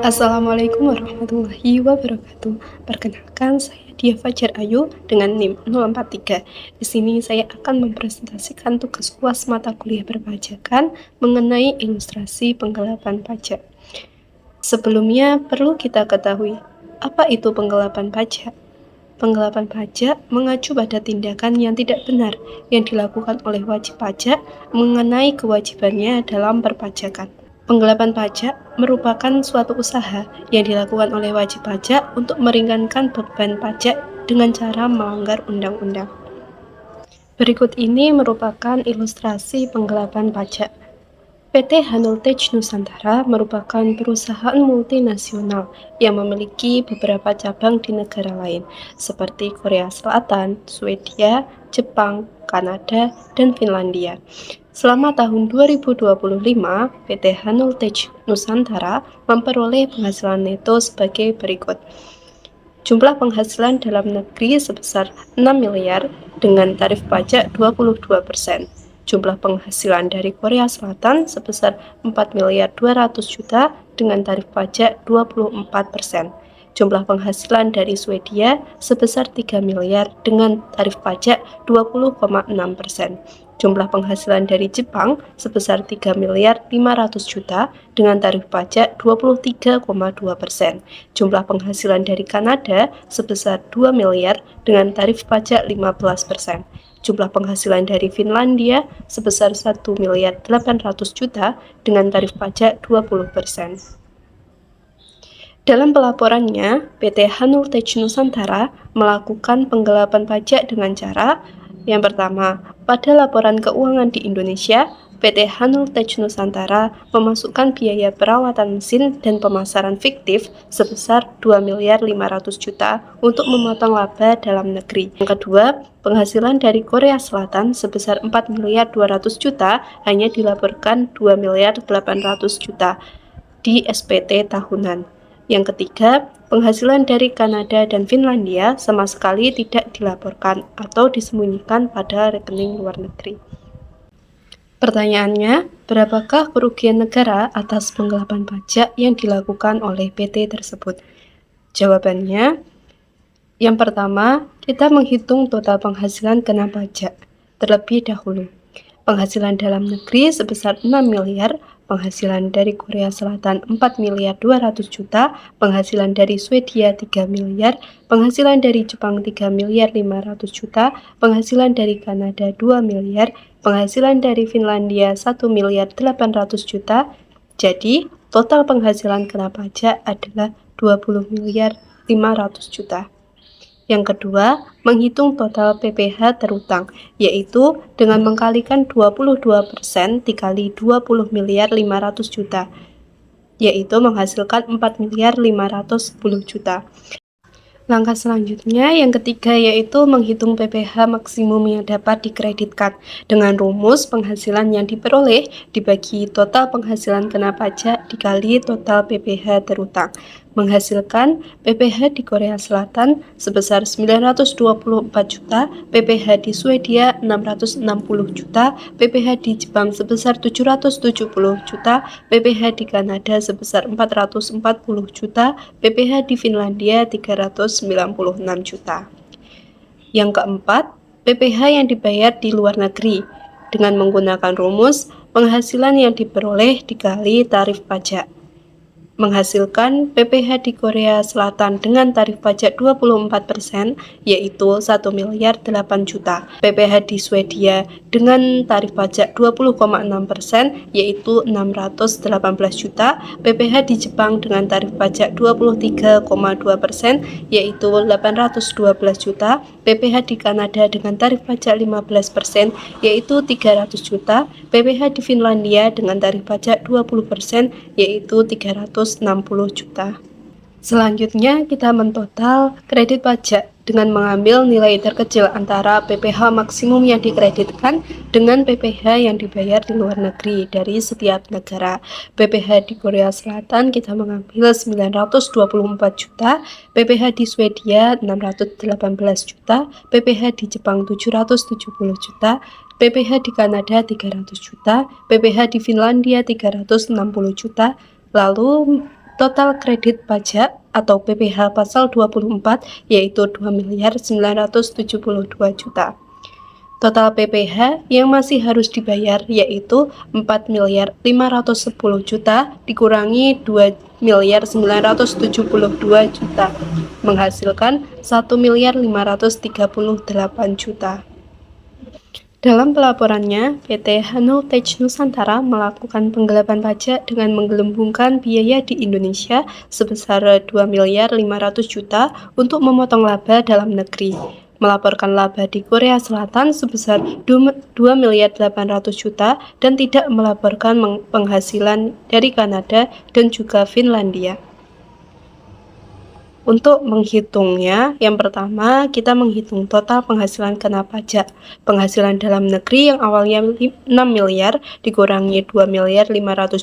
Assalamualaikum warahmatullahi wabarakatuh. Perkenalkan, saya Dia Fajar Ayu dengan NIM 043. Di sini saya akan mempresentasikan tugas UAS mata kuliah perpajakan mengenai ilustrasi penggelapan pajak. Sebelumnya, perlu kita ketahui, apa itu penggelapan pajak? Penggelapan pajak mengacu pada tindakan yang tidak benar yang dilakukan oleh wajib pajak mengenai kewajibannya dalam perpajakan. Penggelapan pajak merupakan suatu usaha yang dilakukan oleh wajib pajak untuk meringankan beban pajak dengan cara melanggar undang-undang. Berikut ini merupakan ilustrasi penggelapan pajak. PT Hanultech Nusantara merupakan perusahaan multinasional yang memiliki beberapa cabang di negara lain, seperti Korea Selatan, Swedia, Jepang, Kanada, dan Finlandia. Selama tahun 2025, PT Hanultech Nusantara memperoleh penghasilan neto sebagai berikut. Jumlah penghasilan dalam negeri sebesar 6 miliar dengan tarif pajak 22%. Jumlah penghasilan dari Korea Selatan sebesar 4 miliar 200 juta dengan tarif pajak 24%. Jumlah penghasilan dari Swedia sebesar 3 miliar dengan tarif pajak 20,6%. Jumlah penghasilan dari Jepang sebesar 3 miliar 500 juta dengan tarif pajak 23,2%. Jumlah penghasilan dari Kanada sebesar 2 miliar dengan tarif pajak 15%. Jumlah penghasilan dari Finlandia sebesar 1 miliar 800 juta dengan tarif pajak 20%. Dalam pelaporannya, PT Hanultech Nusantara melakukan penggelapan pajak dengan cara yang pertama, pada laporan keuangan di Indonesia, PT Hanultech Nusantara memasukkan biaya perawatan mesin dan pemasaran fiktif sebesar 2 miliar 500 juta untuk memotong laba dalam negeri. Yang kedua, penghasilan dari Korea Selatan sebesar 4 miliar 200 juta hanya dilaporkan 2 miliar 800 juta di SPT tahunan. Yang ketiga, penghasilan dari Kanada dan Finlandia sama sekali tidak dilaporkan atau disembunyikan pada rekening luar negeri. Pertanyaannya, berapakah kerugian negara atas penggelapan pajak yang dilakukan oleh PT tersebut? Jawabannya, yang pertama, kita menghitung total penghasilan kena pajak terlebih dahulu. Penghasilan dalam negeri sebesar 6 miliar, penghasilan dari Korea Selatan 4 miliar 200 juta, penghasilan dari Swedia 3 miliar, penghasilan dari Jepang 3 miliar 500 juta, penghasilan dari Kanada 2 miliar, penghasilan dari Finlandia 1 miliar 800 juta. Jadi, total penghasilan kena pajak adalah 20 miliar 500 juta. Yang kedua, menghitung total PPh terutang, yaitu dengan mengkalikan 22% dikali 20 miliar 500 juta, yaitu menghasilkan 4 miliar 510 juta. Langkah selanjutnya yang ketiga yaitu menghitung PPh maksimum yang dapat dikreditkan dengan rumus penghasilan yang diperoleh dibagi total penghasilan kena pajak dikali total PPh terutang, menghasilkan PPh di Korea Selatan sebesar 924 juta, PPh di Swedia 660 juta, PPh di Jepang sebesar 770 juta, PPh di Kanada sebesar 440 juta, PPh di Finlandia 396 juta. Yang keempat, PPh yang dibayar di luar negeri dengan menggunakan rumus penghasilan yang diperoleh dikali tarif pajak, menghasilkan PPh di Korea Selatan dengan tarif pajak 24%, yaitu 1 miliar 8 juta. PPh di Swedia dengan tarif pajak 20,6%, yaitu 618 juta. PPh di Jepang dengan tarif pajak 23,2%, yaitu 812 juta. PPh di Kanada dengan tarif pajak 15%, yaitu 300 juta. PPh di Finlandia dengan tarif pajak 20%, yaitu 360 juta. Selanjutnya, kita mentotal kredit pajak dengan mengambil nilai terkecil antara PPh maksimum yang dikreditkan dengan PPh yang dibayar di luar negeri dari setiap negara. PPh di Korea Selatan kita mengambil 924 juta, PPh di Swedia 618 juta, PPh di Jepang 770 juta, PPh di Kanada 300 juta, PPh di Finlandia 360 juta, lalu total kredit pajak atau PPh pasal 24 yaitu 2.972 juta. Total PPh yang masih harus dibayar yaitu 4.510 juta dikurangi 2.972 juta, menghasilkan 1.538 juta. Dalam pelaporannya, PT Hanultech Nusantara melakukan penggelapan pajak dengan menggelembungkan biaya di Indonesia sebesar 2.500 juta untuk memotong laba dalam negeri, melaporkan laba di Korea Selatan sebesar 2.800 juta dan tidak melaporkan penghasilan dari Kanada dan juga Finlandia. Untuk menghitungnya, yang pertama kita menghitung total penghasilan kena pajak. Penghasilan dalam negeri yang awalnya 6 miliar dikurangi 2.500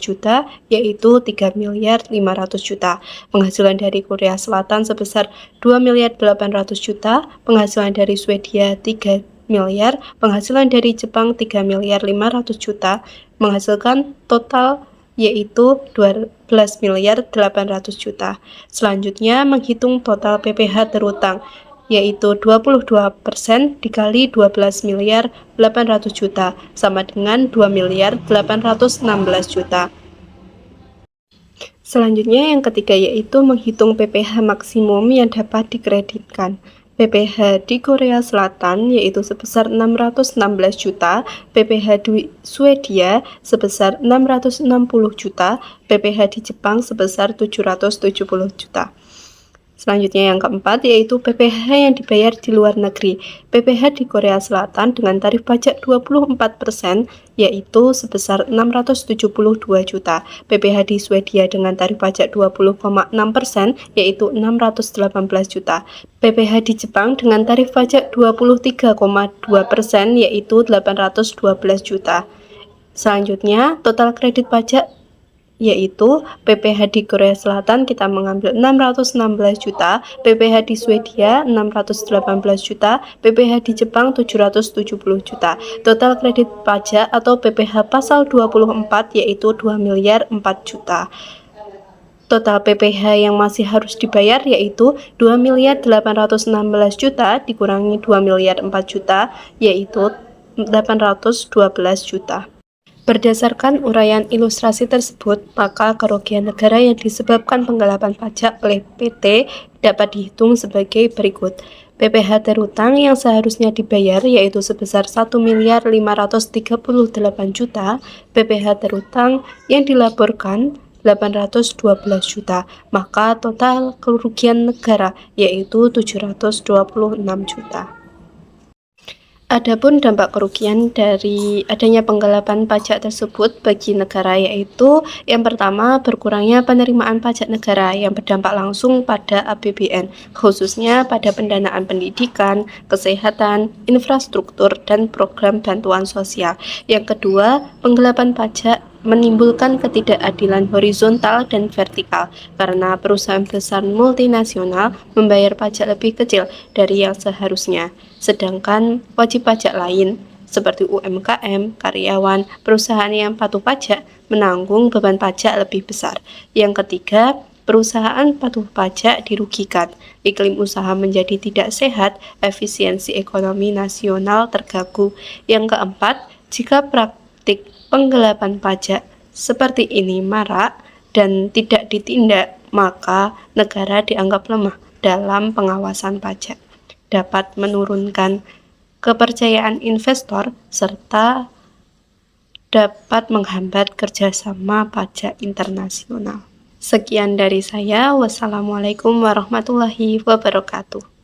juta yaitu 3.500 juta. Penghasilan dari Korea Selatan sebesar 2.800 juta, penghasilan dari Swedia 3 miliar, penghasilan dari Jepang 3.500 juta, menghasilkan total yaitu 12.800 juta. Selanjutnya menghitung total PPh terutang, yaitu 22% dikali 12.800 juta, sama dengan 2.816 juta. Selanjutnya yang ketiga yaitu menghitung PPh maksimum yang dapat dikreditkan. PPh di Korea Selatan yaitu sebesar 616 juta, PPh di Swedia sebesar 660 juta, PPh di Jepang sebesar 770 juta. Selanjutnya yang keempat yaitu PPh yang dibayar di luar negeri. PPh di Korea Selatan dengan tarif pajak 24% yaitu sebesar 672 juta. PPh di Swedia dengan tarif pajak 20,6% yaitu 618 juta. PPh di Jepang dengan tarif pajak 23,2% yaitu 812 juta. Selanjutnya total kredit pajak yaitu PPh di Korea Selatan kita mengambil 616 juta, PPh di Swedia 618 juta, PPh di Jepang 770 juta. Total kredit pajak atau PPh pasal 24 yaitu 2 miliar 4 juta. Total PPh yang masih harus dibayar yaitu 2.816 juta dikurangi 2 miliar 4 juta yaitu 812 juta. Berdasarkan uraian ilustrasi tersebut, maka kerugian negara yang disebabkan penggelapan pajak oleh PT dapat dihitung sebagai berikut. PPh terutang yang seharusnya dibayar yaitu sebesar 1.538 juta, PPh terutang yang dilaporkan 812 juta, maka total kerugian negara yaitu 726 juta. Adapun dampak kerugian dari adanya penggelapan pajak tersebut bagi negara yaitu yang pertama berkurangnya penerimaan pajak negara yang berdampak langsung pada APBN, khususnya pada pendanaan pendidikan, kesehatan, infrastruktur, dan program bantuan sosial. Yang kedua, penggelapan pajak menimbulkan ketidakadilan horizontal dan vertikal karena perusahaan besar multinasional membayar pajak lebih kecil dari yang seharusnya, sedangkan wajib pajak lain seperti UMKM, karyawan, perusahaan yang patuh pajak menanggung beban pajak lebih besar. Yang ketiga, perusahaan patuh pajak dirugikan, iklim usaha menjadi tidak sehat, efisiensi ekonomi nasional terganggu. Yang keempat, jika praktik penggelapan pajak seperti ini marak dan tidak ditindak, maka negara dianggap lemah dalam pengawasan pajak, dapat menurunkan kepercayaan investor, serta dapat menghambat kerjasama pajak internasional. Sekian dari saya. Wassalamualaikum warahmatullahi wabarakatuh.